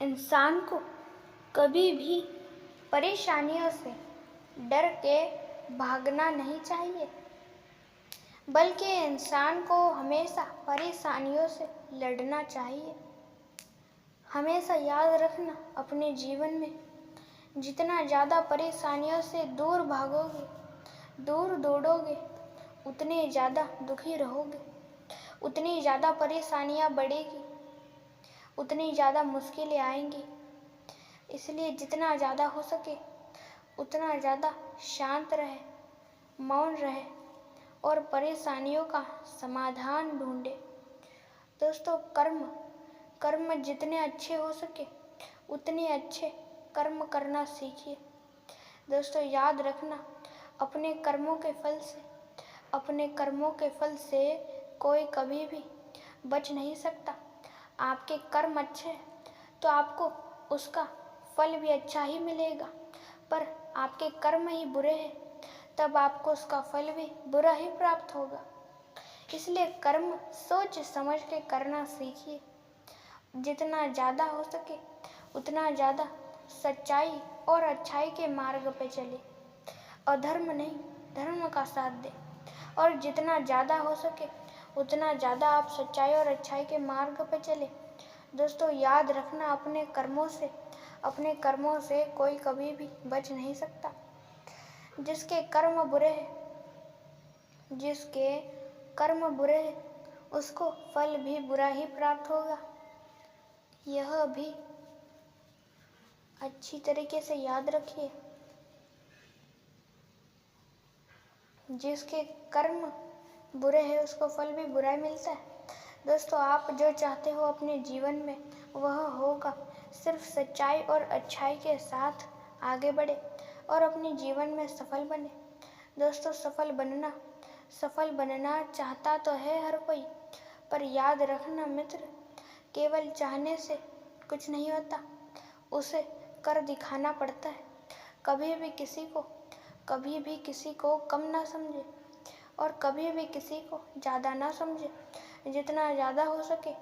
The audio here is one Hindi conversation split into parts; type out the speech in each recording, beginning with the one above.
इंसान को कभी भी परेशानियों से डर के भागना नहीं चाहिए, बल्कि इंसान को हमेशा परेशानियों से लड़ना चाहिए। हमेशा याद रखना, अपने जीवन में जितना ज़्यादा परेशानियों से दूर भागोगे, दूर दौड़ोगे, उतने ज़्यादा दुखी रहोगे, उतनी ज़्यादा परेशानियाँ बढ़ेगी, उतनी ज़्यादा मुश्किलें आएंगी। इसलिए जितना ज़्यादा हो सके उतना ज़्यादा शांत रहे, मौन रहे और परेशानियों का समाधान ढूंढे। दोस्तों, कर्म जितने अच्छे हो सके उतने अच्छे कर्म करना सीखिए। दोस्तों, याद रखना, अपने कर्मों के फल से कोई कभी भी बच नहीं सकता। आपके कर्म अच्छे हैं तो आपको उसका फल भी अच्छा ही मिलेगा, पर आपके कर्म ही बुरे हैं तब आपको उसका फल भी बुरा ही प्राप्त होगा। इसलिए कर्म सोच समझ के करना सीखिए। जितना ज़्यादा हो सके उतना ज़्यादा सच्चाई और अच्छाई के मार्ग पे चले, अधर्म नहीं, धर्म का साथ दे। और जितना ज़्यादा हो सके उतना ज़्यादा आप सच्चाई और अच्छाई के मार्ग पे चले। दोस्तों, याद रखना, अपने कर्मों से कोई कभी भी बच नहीं सकता। जिसके कर्म बुरे हैं उसको फल भी बुरा ही प्राप्त होगा। यह भी अच्छी तरीके से याद रखिए। जिसके कर्म बुरे हैं उसको फल भी बुरा ही मिलता है। दोस्तों, आप जो चाहते हो अपने जीवन में वह होगा। सिर्फ सच्चाई और अच्छाई के साथ आगे बढ़े और अपने जीवन में सफल बने। दोस्तों, सफल बनना चाहता तो है हर कोई, पर याद रखना मित्र, केवल चाहने से कुछ नहीं होता, उसे कर दिखाना पड़ता है। कभी भी किसी को कम ना समझे और कभी भी किसी को ज़्यादा ना समझे। जितना ज़्यादा हो सके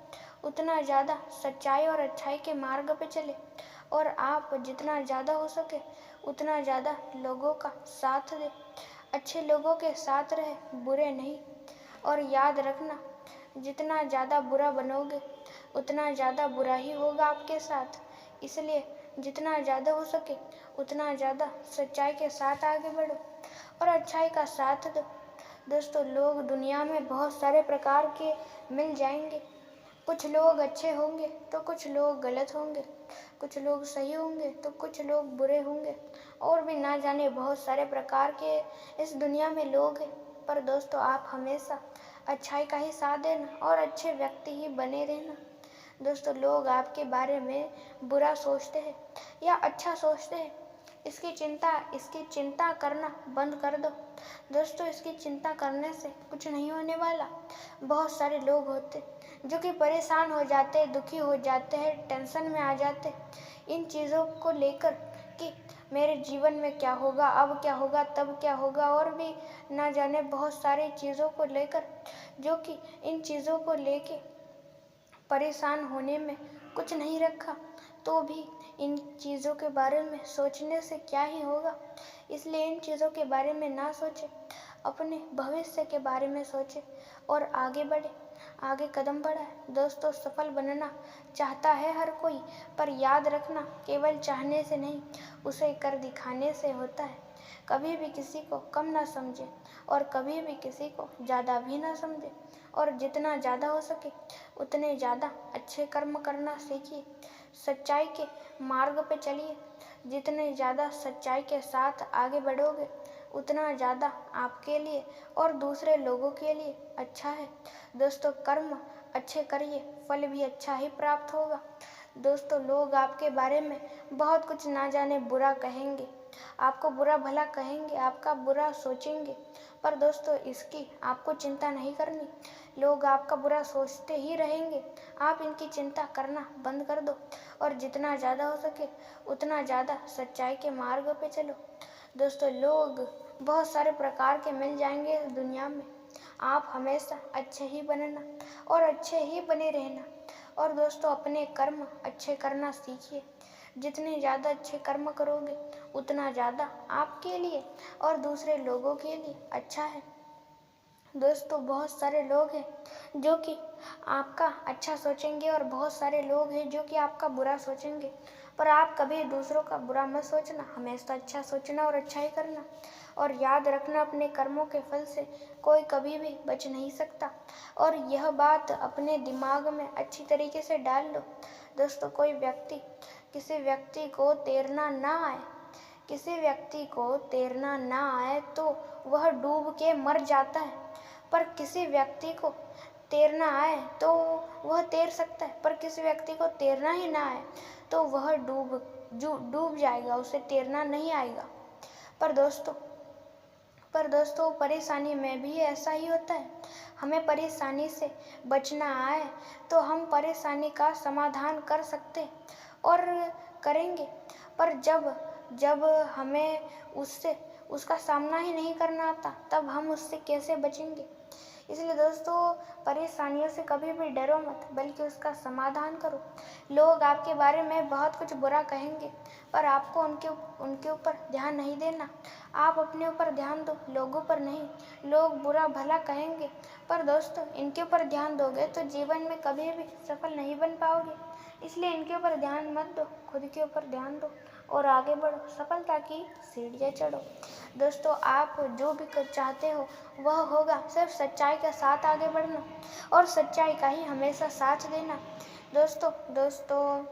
उतना ज़्यादा सच्चाई और अच्छाई के मार्ग पे चले और आप जितना ज़्यादा हो सके उतना ज़्यादा लोगों का साथ दे। अच्छे लोगों के साथ रहे, बुरे नहीं। और याद रखना, जितना ज़्यादा बुरा बनोगे उतना ज़्यादा बुरा ही होगा आपके साथ। इसलिए जितना ज़्यादा हो सके उतना ज़्यादा सच्चाई के साथ आगे बढ़ो और अच्छाई का साथ दो। दोस्तों, लोग दुनिया में बहुत सारे प्रकार के मिल जाएंगे। कुछ लोग अच्छे होंगे तो कुछ लोग गलत होंगे, कुछ लोग सही होंगे तो कुछ लोग बुरे होंगे, और भी ना जाने बहुत सारे प्रकार के इस दुनिया में लोग हैं। पर दोस्तों, आप हमेशा अच्छाई का ही साथ देना और अच्छे व्यक्ति ही बने रहना। दोस्तों, लोग आपके बारे में बुरा सोचते हैं या अच्छा सोचते हैं, इसकी चिंता करना बंद कर दो। दोस्तों, इसकी चिंता करने से कुछ नहीं होने वाला। बहुत सारे लोग होते जो कि परेशान हो जाते हैं, दुखी हो जाते हैं, टेंशन में आ जाते इन चीज़ों को लेकर कि मेरे जीवन में क्या होगा, अब क्या होगा, तब क्या होगा, और भी ना जाने बहुत सारी चीज़ों को लेकर, जो कि इन चीज़ों को लेके परेशान होने में कुछ नहीं रखा, तो भी इन चीज़ों के बारे में सोचने से क्या ही होगा। इसलिए इन चीज़ों के बारे में ना सोचें, अपने भविष्य के बारे में सोचें और आगे बढ़े, आगे कदम बढ़ाए। दोस्तों, सफल बनना चाहता है हर कोई, पर याद रखना, केवल चाहने से नहीं, उसे कर दिखाने से होता है। कभी भी किसी को कम ना समझे और कभी भी किसी को ज़्यादा भी ना समझे, और जितना ज़्यादा हो सके उतने ज़्यादा अच्छे कर्म करना सीखिए। सच्चाई के मार्ग पे चलिए। जितने ज़्यादा सच्चाई के साथ आगे बढ़ोगे उतना ज़्यादा आपके लिए और दूसरे लोगों के लिए अच्छा है। दोस्तों, कर्म अच्छे करिए, फल भी अच्छा ही प्राप्त होगा। दोस्तों, लोग आपके बारे में बहुत कुछ ना जाने बुरा कहेंगे, आपको बुरा भला कहेंगे, आपका बुरा सोचेंगे, पर दोस्तों इसकी आपको चिंता नहीं करनी। लोग आपका बुरा सोचते ही रहेंगे, आप इनकी चिंता करना बंद कर दो और जितना ज़्यादा हो सके उतना ज़्यादा सच्चाई के मार्ग पे चलो। दोस्तों, लोग बहुत सारे प्रकार के मिल जाएंगे इस दुनिया में, आप हमेशा अच्छे ही बनना और अच्छे ही बने रहना और दोस्तों अपने कर्म अच्छे करना सीखिए। जितने ज़्यादा अच्छे कर्म करोगे उतना ज़्यादा आपके लिए और दूसरे लोगों के लिए अच्छा है। दोस्तों बहुत सारे लोग हैं जो कि आपका अच्छा सोचेंगे और बहुत सारे लोग हैं जो कि आपका बुरा सोचेंगे, पर आप कभी दूसरों का बुरा मत सोचना, हमेशा अच्छा सोचना और अच्छा ही करना। और याद रखना अपने कर्मों के फल से कोई कभी भी बच नहीं सकता, और यह बात अपने दिमाग में अच्छी तरीके से डाल लो। दोस्तों किसी व्यक्ति को तैरना ना आए किसी व्यक्ति को तैरना ना आए तो वह डूब के मर जाता है, पर किसी व्यक्ति को तैरना आए तो वह तैर सकता है, पर किसी व्यक्ति को तैरना ही ना आए तो वह डूब जाएगा, उसे तैरना नहीं आएगा। पर दोस्तों परेशानी में भी ऐसा ही होता है। हमें परेशानी से बचना आए तो हम परेशानी का समाधान कर सकते और करेंगे, पर जब हमें उसका सामना ही नहीं करना आता तब हम उससे कैसे बचेंगे। इसलिए दोस्तों परेशानियों से कभी भी डरो मत, बल्कि उसका समाधान करो। लोग आपके बारे में बहुत कुछ बुरा कहेंगे, पर आपको उनके ऊपर ध्यान नहीं देना। आप अपने ऊपर ध्यान दो, लोगों पर नहीं। लोग बुरा भला कहेंगे, पर दोस्तों इनके ऊपर ध्यान दोगे तो जीवन में कभी भी सफल नहीं बन पाओगे। इसलिए इनके ऊपर ध्यान मत दो, खुद के ऊपर ध्यान दो और आगे बढ़ो, सफलता की सीढ़ियाँ चढ़ो। दोस्तों आप जो भी चाहते हो वह होगा, सिर्फ सच्चाई के साथ आगे बढ़ना और सच्चाई का ही हमेशा साथ देना। दोस्तों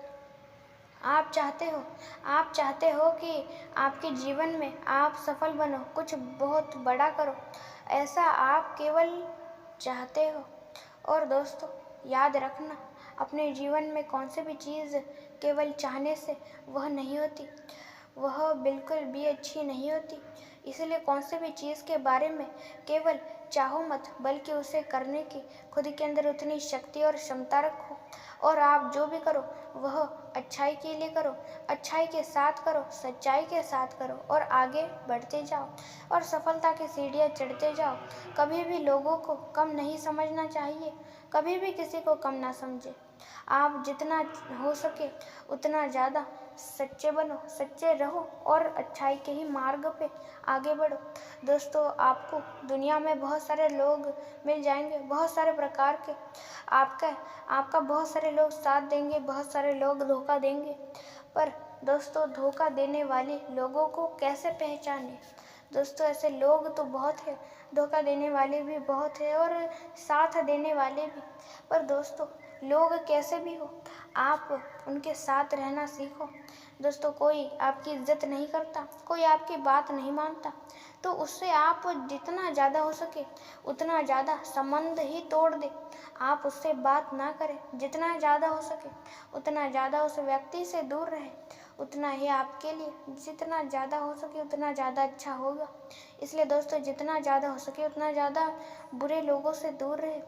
आप चाहते हो कि आपके जीवन में आप सफल बनो, कुछ बहुत बड़ा करो, ऐसा आप केवल चाहते हो। और दोस्तों याद रखना, अपने जीवन में कौन सी भी चीज़ केवल चाहने से वह नहीं होती, वह बिल्कुल भी अच्छी नहीं होती। इसलिए कौन सी भी चीज़ के बारे में केवल चाहो मत, बल्कि उसे करने की खुद के अंदर उतनी शक्ति और क्षमता रखो। और आप जो भी करो वह अच्छाई के लिए करो, अच्छाई के साथ करो, सच्चाई के साथ करो और आगे बढ़ते जाओ और सफलता की सीढ़ियाँ चढ़ते जाओ। कभी भी लोगों को कम नहीं समझना चाहिए, कभी भी किसी को कम ना समझे। आप जितना हो सके उतना ज़्यादा सच्चे बनो, सच्चे रहो और अच्छाई के ही मार्ग पे आगे बढ़ो। दोस्तों आपको दुनिया में बहुत सारे लोग मिल जाएंगे, बहुत सारे प्रकार के। आपका बहुत सारे लोग साथ देंगे, बहुत सारे लोग धोखा देंगे, पर दोस्तों धोखा देने वाले लोगों को कैसे पहचाने। दोस्तों ऐसे लोग तो बहुत है, धोखा देने वाले भी बहुत है और साथ देने वाले भी, पर दोस्तों लोग कैसे भी हो आप उनके साथ रहना सीखो। दोस्तों कोई आपकी इज्जत नहीं करता, कोई आपकी बात नहीं मानता, तो उससे आप जितना ज़्यादा हो सके उतना ज़्यादा संबंध ही तोड़ दे। आप उससे बात ना करें, जितना ज़्यादा हो सके उतना ज़्यादा उस व्यक्ति से दूर रहे, उतना ही आपके लिए जितना ज़्यादा हो सके उतना ज़्यादा अच्छा होगा। इसलिए दोस्तों जितना ज़्यादा हो सके उतना ज़्यादा बुरे लोगों से दूर रहे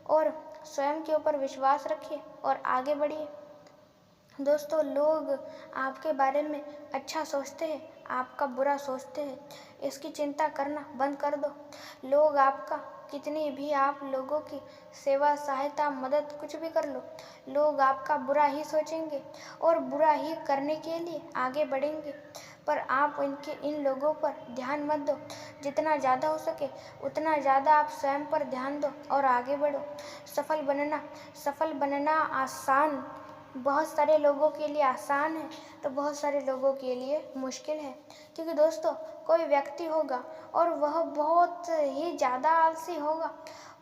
और स्वयं के ऊपर विश्वास रखिए और आगे बढ़िए। दोस्तों लोग आपके बारे में अच्छा सोचते हैं, आपका बुरा सोचते हैं, इसकी चिंता करना बंद कर दो। लोग आपका कितनी भी आप लोगों की सेवा सहायता मदद कुछ भी कर लो, लोग आपका बुरा ही सोचेंगे और बुरा ही करने के लिए आगे बढ़ेंगे, पर आप इन लोगों पर ध्यान मत दो। जितना ज़्यादा हो सके उतना ज़्यादा आप स्वयं पर ध्यान दो और आगे बढ़ो। सफल बनना आसान बहुत सारे लोगों के लिए आसान है तो बहुत सारे लोगों के लिए मुश्किल है, क्योंकि दोस्तों कोई व्यक्ति होगा और वह बहुत ही ज़्यादा आलसी होगा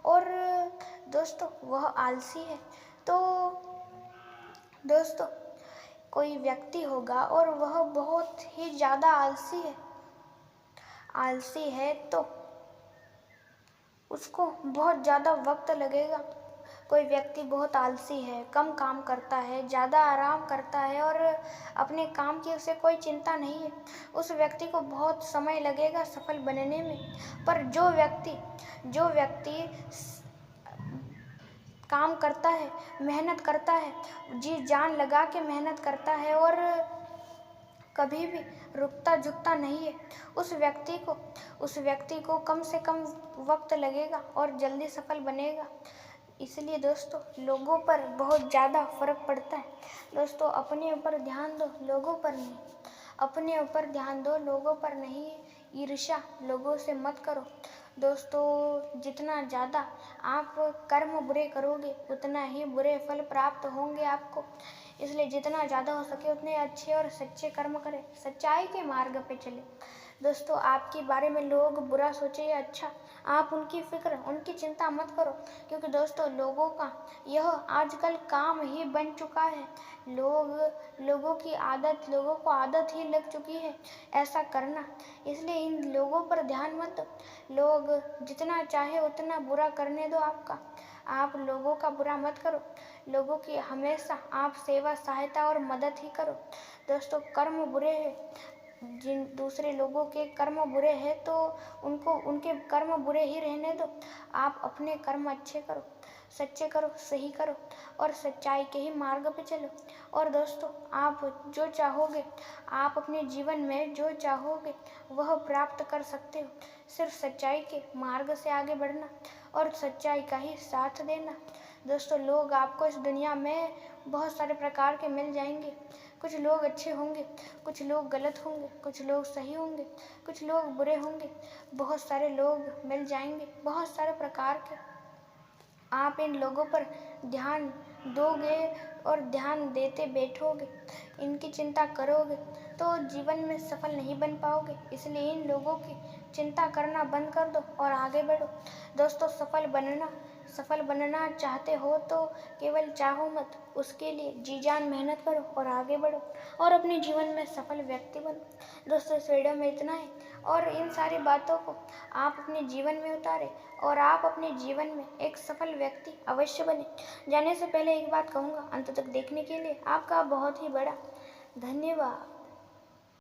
और दोस्तों वह आलसी है, तो दोस्तों कोई व्यक्ति होगा और वह बहुत ही ज़्यादा आलसी है तो उसको बहुत ज़्यादा वक्त लगेगा। कोई व्यक्ति बहुत आलसी है, कम काम करता है, ज़्यादा आराम करता है और अपने काम की उसे कोई चिंता नहीं है, उस व्यक्ति को बहुत समय लगेगा सफल बनने में। पर जो व्यक्ति काम करता है, मेहनत करता है, जी जान लगा के मेहनत करता है और कभी भी रुकता झुकता नहीं है, उस व्यक्ति को कम से कम वक्त लगेगा और जल्दी सफल बनेगा। इसलिए दोस्तों लोगों पर बहुत ज़्यादा फर्क पड़ता है। दोस्तों अपने ऊपर ध्यान दो, लोगों पर नहीं। अपने ऊपर ध्यान दो, लोगों पर नहीं। ईर्ष्या लोगों से मत करो। दोस्तों जितना ज़्यादा आप कर्म बुरे करोगे उतना ही बुरे फल प्राप्त होंगे आपको। इसलिए जितना ज़्यादा हो सके उतने अच्छे और सच्चे कर्म करें, सच्चाई के मार्ग पे चले। दोस्तों आपके बारे में लोग बुरा सोचे या अच्छा, आप उनकी फिक्र, उनकी चिंता मत करो, क्योंकि दोस्तों लोगों का यह आजकल काम ही बन चुका है। लोगों को आदत ही लग चुकी है ऐसा करना। इसलिए इन लोगों पर ध्यान मत दो। लोग जितना चाहे उतना बुरा करने दो आपका। आप लोगों का बुरा मत करो। लोगों की हमेशा आप सेवा, सहायता और मदद ही करो। दोस्तों कर्म बुरे हैं, जिन दूसरे लोगों के कर्म बुरे हैं तो उनके कर्म बुरे ही रहने दो। आप अपने कर्म अच्छे करो, सच्चे करो, सही करो और सच्चाई के ही मार्ग पे चलो। और दोस्तों आप जो चाहोगे, आप अपने जीवन में जो चाहोगे वह प्राप्त कर सकते हो। सिर्फ सच्चाई के मार्ग से आगे बढ़ना और सच्चाई का ही साथ देना। दोस्तों लोग आपको इस दुनिया में बहुत सारे प्रकार के मिल जाएंगे। कुछ लोग अच्छे होंगे, कुछ लोग गलत होंगे, कुछ लोग सही होंगे, कुछ लोग बुरे होंगे। बहुत सारे लोग मिल जाएंगे, बहुत सारे प्रकार के। आप इन लोगों पर ध्यान दोगे और ध्यान देते बैठोगे, इनकी चिंता करोगे तो जीवन में सफल नहीं बन पाओगे। इसलिए इन लोगों की चिंता करना बंद कर दो और आगे बढ़ो। दोस्तों सफल बनना चाहते हो तो केवल चाहो मत, उसके लिए जी जान मेहनत करो और आगे बढ़ो और अपने जीवन में सफल व्यक्ति बनो। दोस्तों इस वीडियो में इतना ही, और इन सारी बातों को आप अपने जीवन में उतारें और आप अपने जीवन में एक सफल व्यक्ति अवश्य बने। जाने से पहले एक बात कहूँगा, अंत तक देखने के लिए आपका बहुत ही बड़ा धन्यवाद।